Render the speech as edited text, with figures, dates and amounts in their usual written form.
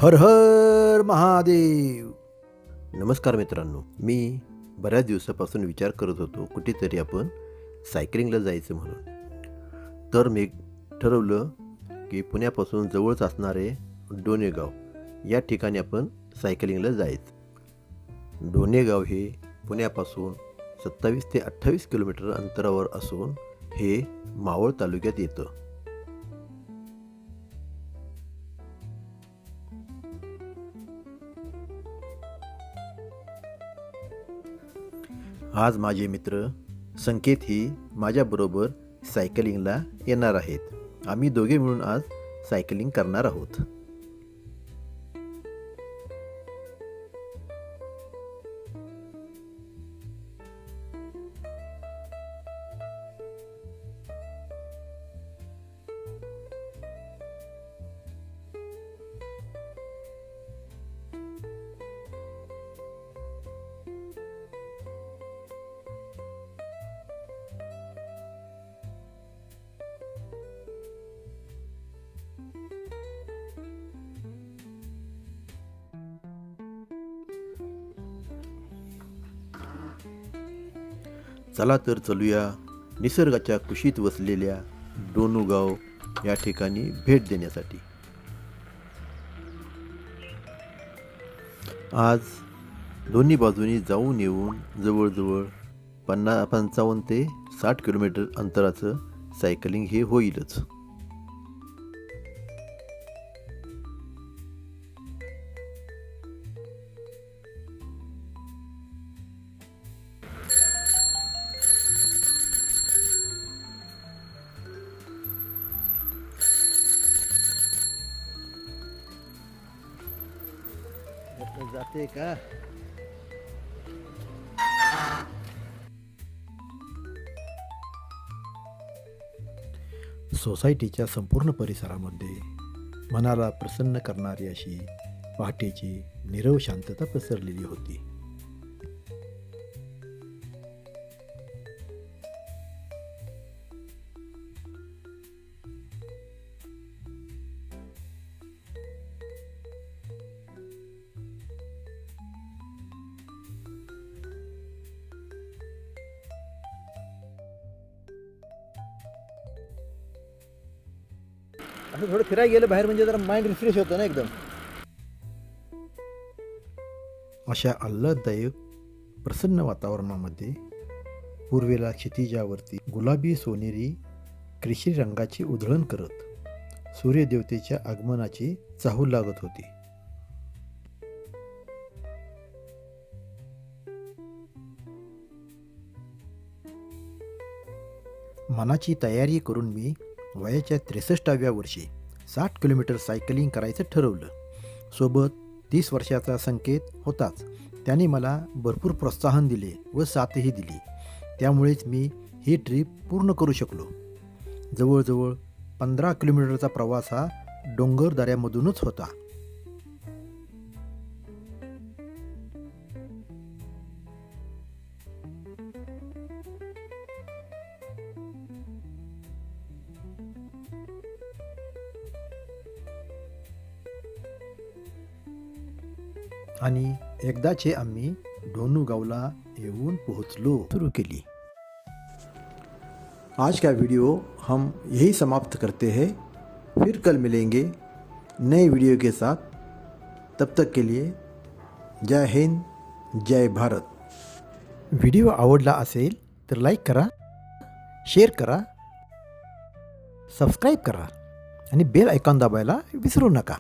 हर हर महादेव. नमस्कार मित्रांनो, मी बऱ्याच दिवसापासून विचार करत होतो कुठेतरी आपण सायकलिंगला जायचं म्हणून. तर मी ठरवलं की पुण्यापासून जवळच असणारे डोनेगाव या ठिकाणी आपण सायकलिंगला जायचं. डोनेगाव हे पुण्यापासून 27 ते 28 किलोमीटर अंतरावर असून हे मावळ तालुक्यात येतं. आज माझे मित्र संकेत ही माझ्याबरोबर सायकलिंगला येणार आहेत. आम्ही दोघे मिळून आज सायकलिंग करणार आहोत. चला तर चलूया निसर्गाच्या कुशीत वसलेल्या डोनेगाव या ठिकाणी भेट देण्यासाठी. आज दोन्ही बाजूनी जाऊन येऊन जवळजवळ 55 ते 60 किलोमीटर अंतराचं सायकलिंग हे होईलच. जाते का? सोसायटीच्या संपूर्ण परिसरामध्ये मनाला प्रसन्न करणारी अशी पहाटेची नीरव शांतता पसरलेली होती. असं थोडं फिरायला गेलं बाहेर म्हणजे जरा माइंड रिफ्रेश होतं ना एकदम. अशा आल्हाददायक प्रसन्न वातावरणामध्ये पूर्वेला क्षितिजावरती गुलाबी सोनेरी केशरी रंगाची उधळण करत सूर्यदेवतेच्या आगमनाची चाहूल लागत होती. मनाची तयारी करून मी वयाच्या 63व्या वर्षी 60 किलोमीटर सायकलिंग करायचं ठरवलं. सोबत 30 वर्षाचा संकेत होताच. त्याने मला भरपूर प्रोत्साहन दिले व साथही दिली. त्यामुळेच मी ही ट्रिप पूर्ण करू शकलो. जवळजवळ 15 किलोमीटरचा प्रवास हा डोंगर दऱ्यामधूनच होता. आणि एकदाचे आम्ही डोनेगावला येऊन पोहोचलो. शुरू केली. आज का वीडियो हम यही समाप्त करते हैं. फिर कल मिलेंगे नए वीडियो के साथ. तब तक के लिए जय हिंद, जय भारत. व्हिडिओ आवडला असेल तर लाईक करा, शेअर करा, सबस्क्राईब करा आणि बेल आयकॉन दाबायला विसरू नका.